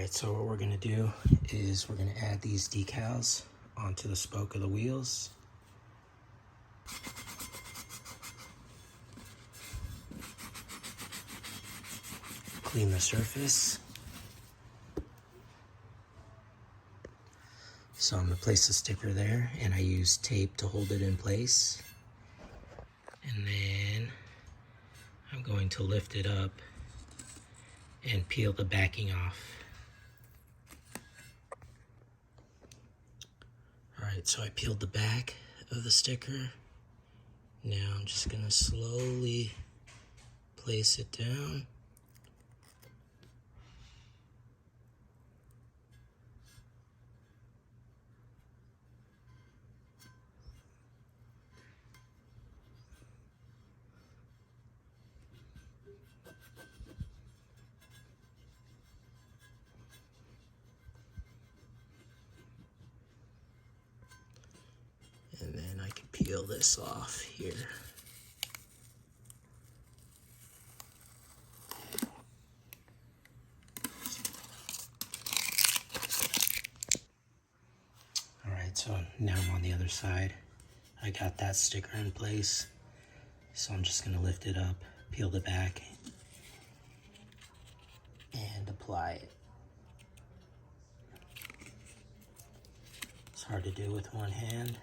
right, so what we're gonna do is we're gonna add these decals onto the spoke of the wheels. Clean the surface. So I'm gonna place the sticker there, and I use tape to hold it in place. And then I'm going to lift it up and peel the backing off. All right, so I peeled the back of the sticker. Now I'm just gonna slowly place it down. And then I can peel this off here. All right, so now I'm on the other side. I got that sticker in place. So I'm just gonna lift it up, peel the back, and apply it. It's hard to do with one hand.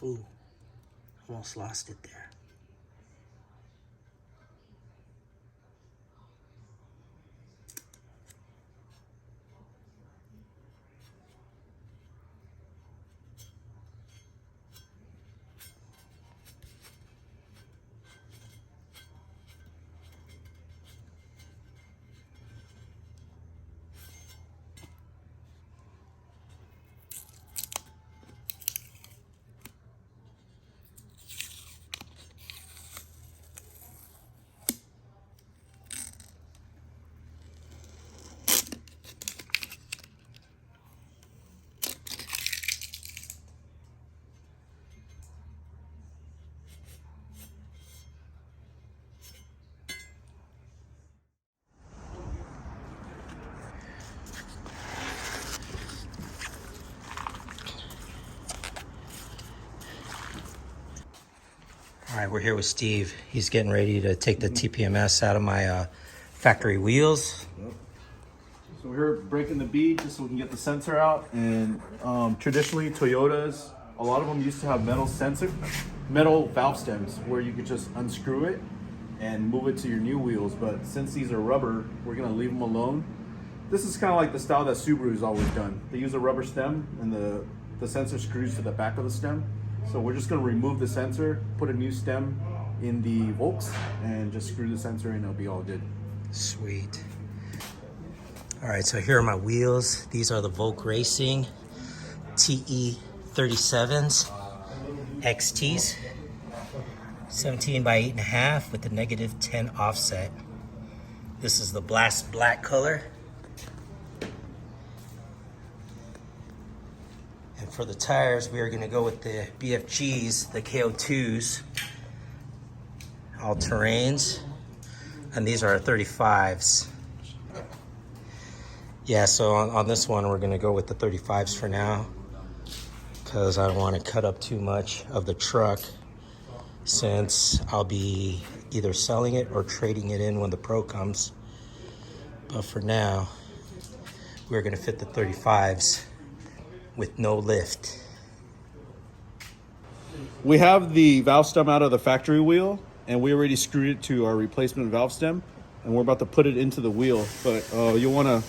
Ooh, almost lost it there. All right, we're here with Steve. He's getting ready to take the TPMS out of my factory wheels. Yep. So we're here breaking the bead just so we can get the sensor out. And traditionally, Toyotas, a lot of them used to have metal valve stems where you could just unscrew it and move it to your new wheels. But since these are rubber, we're gonna leave them alone. This is kind of like the style that Subaru's always done. They use a rubber stem and the sensor screws to the back of the stem. So we're just gonna remove the sensor, put a new stem in the Volks, and just screw the sensor in, it'll be all good. Sweet. All right, so here are my wheels. These are the Volk Racing TE37XTs, 17 by 8.5 with the -10 offset. This is the blast black color. And for the tires, we are gonna go with the BFGs, the KO2s, all terrains. And these are our 35s. Yeah, so on this one, we're gonna go with the 35s for now, because I don't wanna cut up too much of the truck, since I'll be either selling it or trading it in when the Pro comes. But for now, we're gonna fit the 35s with no lift. We have the valve stem out of the factory wheel, and we already screwed it to our replacement valve stem, and we're about to put it into the wheel. But you'll want to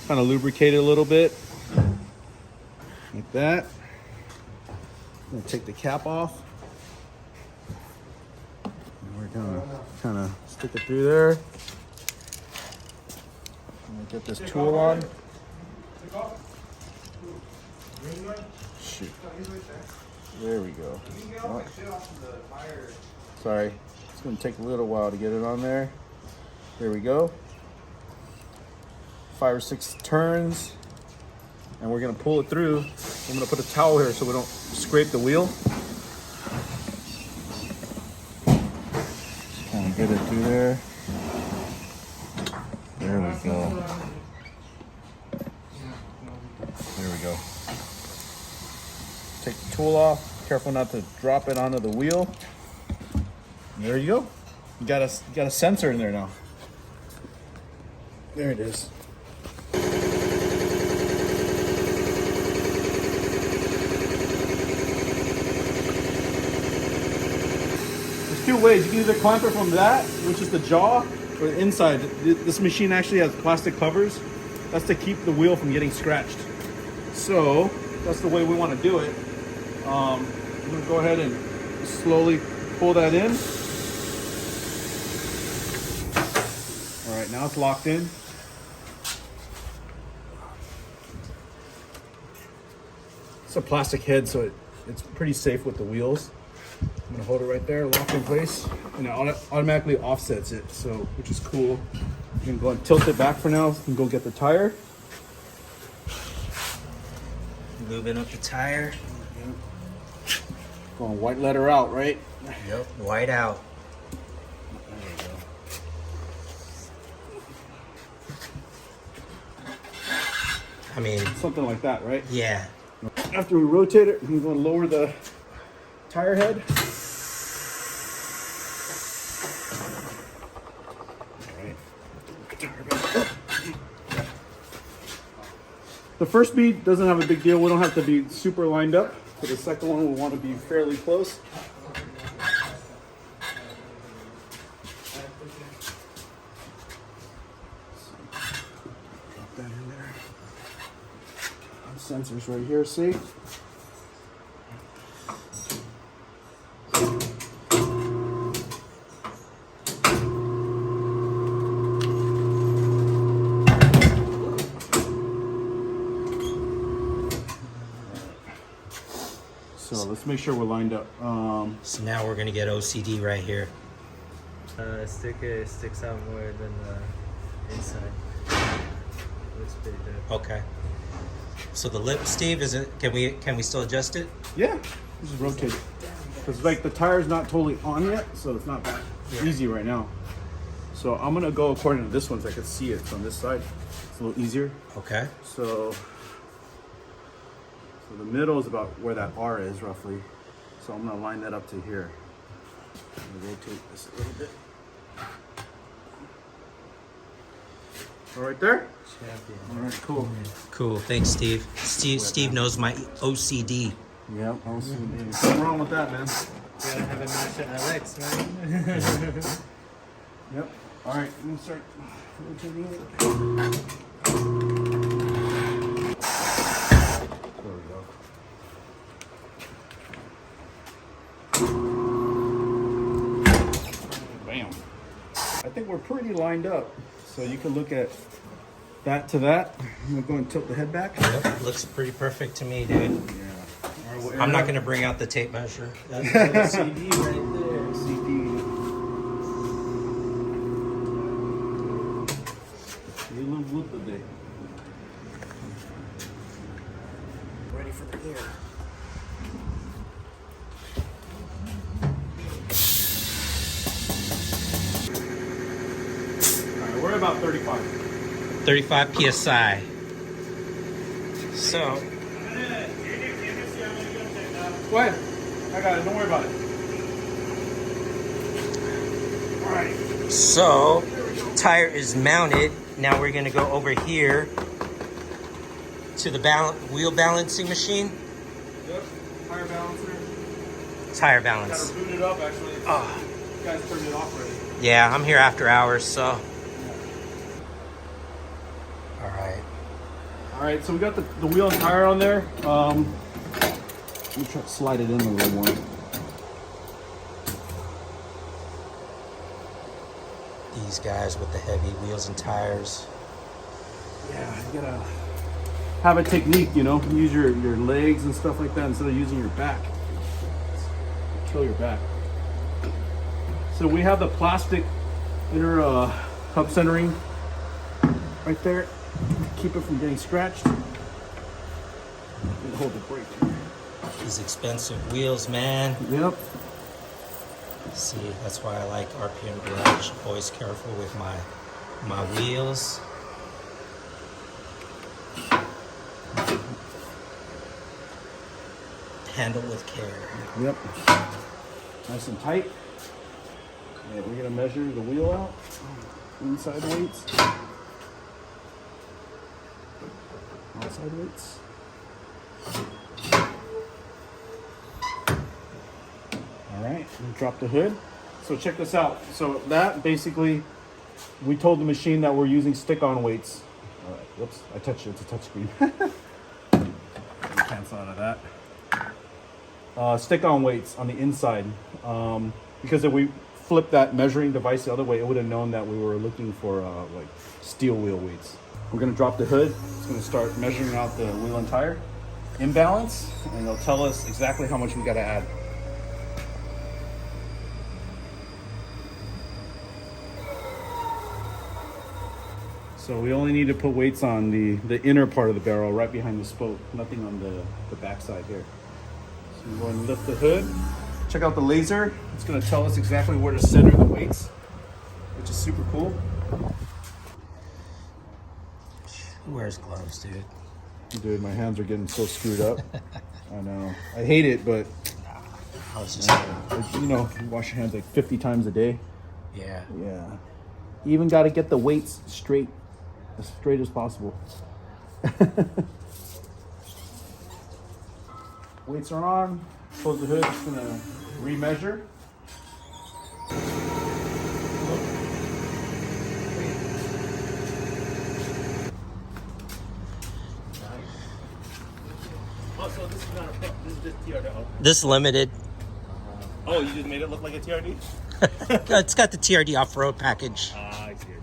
kind of lubricate it a little bit, like that. I'm gonna take the cap off, and we're gonna kind of stick it through there. I'm gonna get this tool on. Shoot. There we go. Oh. Sorry, it's gonna take a little while to get it on there. There we go. 5 or 6 turns, and we're gonna pull it through. I'm gonna put a towel here so we don't scrape the wheel. get it through there. There we go. There we go. Take the tool off. Careful not to drop it onto the wheel. And there you go. You got a sensor in there now. There it is. There's two ways. You can either clamp it from that, which is the jaw, or the inside. This machine actually has plastic covers. That's to keep the wheel from getting scratched. So that's the way we want to do it. I'm going to go ahead and slowly pull that in. All right, now it's locked in. It's a plastic head, so it's pretty safe with the wheels. I'm gonna hold it right there, lock in place, and it automatically offsets it, so which is cool. You can go and tilt it back for now. You can go get the tire. Moving up the tire. Going white letter out, right? Yep, white out. There we go. I mean, Something like that, right? yeah. After we rotate it, we're going to lower the tire head. The first bead doesn't have a big deal. We don't have to be super lined up. For the second one, we want to be fairly close. Drop that in there. Sensors right here, see? So let's make sure we're lined up. So now we're gonna get OCD right here. Sticks out more than the inside. Looks pretty good. Okay. So the lip, Steve, is it? Can we still adjust it? Yeah, just rotate it. Because like the tire's not totally on yet, so it's not that easy right now. So I'm gonna go according to this one so I can see it from this side. It's a little easier. Okay. So the middle is about where that R is roughly. So I'm gonna line that up to here. I'm gonna rotate this a little bit. All right there? Champion. All right, cool. Cool. Thanks, Steve. Steve knows my OCD. Yep, I'll see. Nothing wrong with that, man. Gotta have a match at Alex, man. Yep. All right, I'm gonna start rotating it. There we go. Bam. I think we're pretty lined up. So you can look at that to that. I'm gonna go and tilt the head back. Yep, looks pretty perfect to me, dude. Yeah. All right, I'm not gonna bring out the tape measure. That's OCD right there. CD. You look good today. Ready for the air. All right, we're about 35. 35 psi. So Go ahead. I got it. Don't worry about it. All right. So tire is mounted. Now we're gonna go over here to the wheel balancing machine. Yep. Tire balancer. Tire Got balance. to boot it up actually. Oh, You guys turned it off already. yeah, I'm here after hours, so. All right. All right, so we got the wheel and tire on there. Let me try to slide it in a little more. These guys with the heavy wheels and tires. Yeah, you gotta have a technique, you know. Use your legs and stuff like that instead of using your back. Kill your back. So we have the plastic inner hub centering right there. Keep it from getting scratched. And hold the brake. These expensive wheels, man. Yep. See, that's why I like RPM Garage. Always careful with my wheels. Handle with care. Yep. Nice and tight. Yeah, we're gonna measure the wheel out. Inside weights. Outside weights. All right, drop the hood. So check this out. So that basically, we told the machine that we're using stick-on weights. All right, whoops, I touched it, it's a touch screen. Cancel out of that. Stick-on weights on the inside. Because if we flip that measuring device the other way, it would have known that we were looking for like steel wheel weights. We're gonna drop the hood. It's gonna start measuring out the wheel and tire imbalance, and it'll tell us exactly how much we gotta add. So we only need to put weights on the inner part of the barrel, right behind the spoke, nothing on the back side here. So we go and lift the hood. Check out the laser. It's gonna tell us exactly where to center the weights, which is super cool. Who wears gloves, dude? Dude, my hands are getting so screwed up. I know. I hate it, but I was just you know, you wash your hands like 50 times a day. yeah. Yeah. You even got to get the weights straight, as straight as possible. Weights are on. Close the hood. It's gonna remeasure. Oh, so this is not a pro. This is just TRD. This limited. Oh, you just made it look like a TRD? It's got the TRD off-road package. I see it.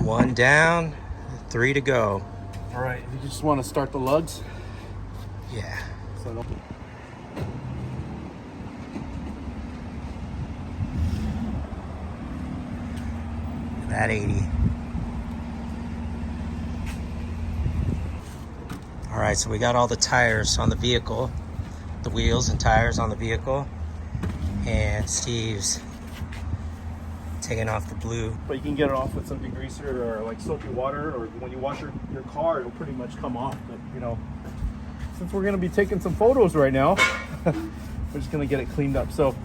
One down, 3 to go. All right. You just want to start the lugs. Yeah. So I don't... That 80. All right, so we got all the tires on the vehicle, the wheels and tires on the vehicle, and Steve's taking off the blue. But you can get it off with some degreaser or like soapy water, or when you wash your car, it'll pretty much come off. But you know, since we're gonna be taking some photos right now, we're just gonna get it cleaned up. So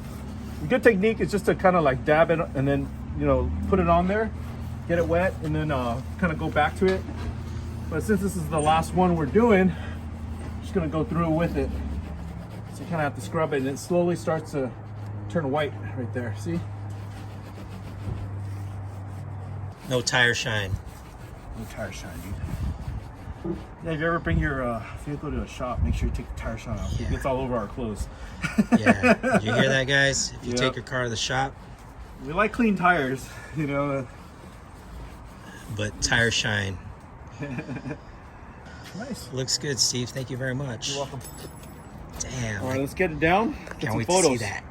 a good technique is just to kind of like dab it and then, you know, put it on there, get it wet, and then kind of go back to it. But since this is the last one we're doing, I'm just gonna go through with it. So you kind of have to scrub it, and it slowly starts to turn white right there. See? No tire shine. No tire shine, dude. Yeah, if you ever bring your vehicle to a shop, make sure you take the tire shine off. Yeah. It gets all over our clothes. Yeah. Did you hear that, guys? If you Yep. take your car to the shop, We like clean tires, you know. but tire shine. Nice. Looks good, Steve. Thank you very much. You're welcome. Damn. All right, let's get it down. Get Can't some wait photos. to see that.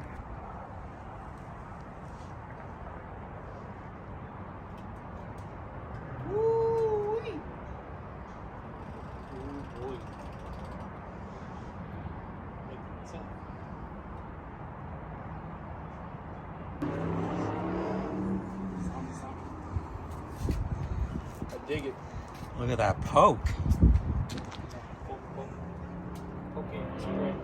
I dig it. Look at that poke. Okay, T-Rex.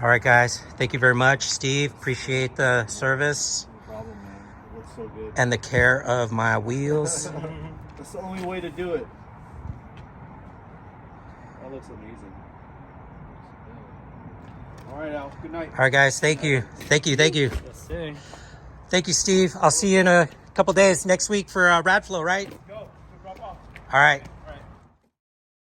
All right, guys. Thank you very much, Steve. Appreciate the service No problem, man. It looks so good. and the care of my wheels. That's the only way to do it. That looks amazing. All right, Al. Good night. All right, guys. Thank you. Thank you. Thank you. Yes, sir. Thank you, Steve. I'll see you in a couple days next week for Radflow, right? Go. Drop off. All right.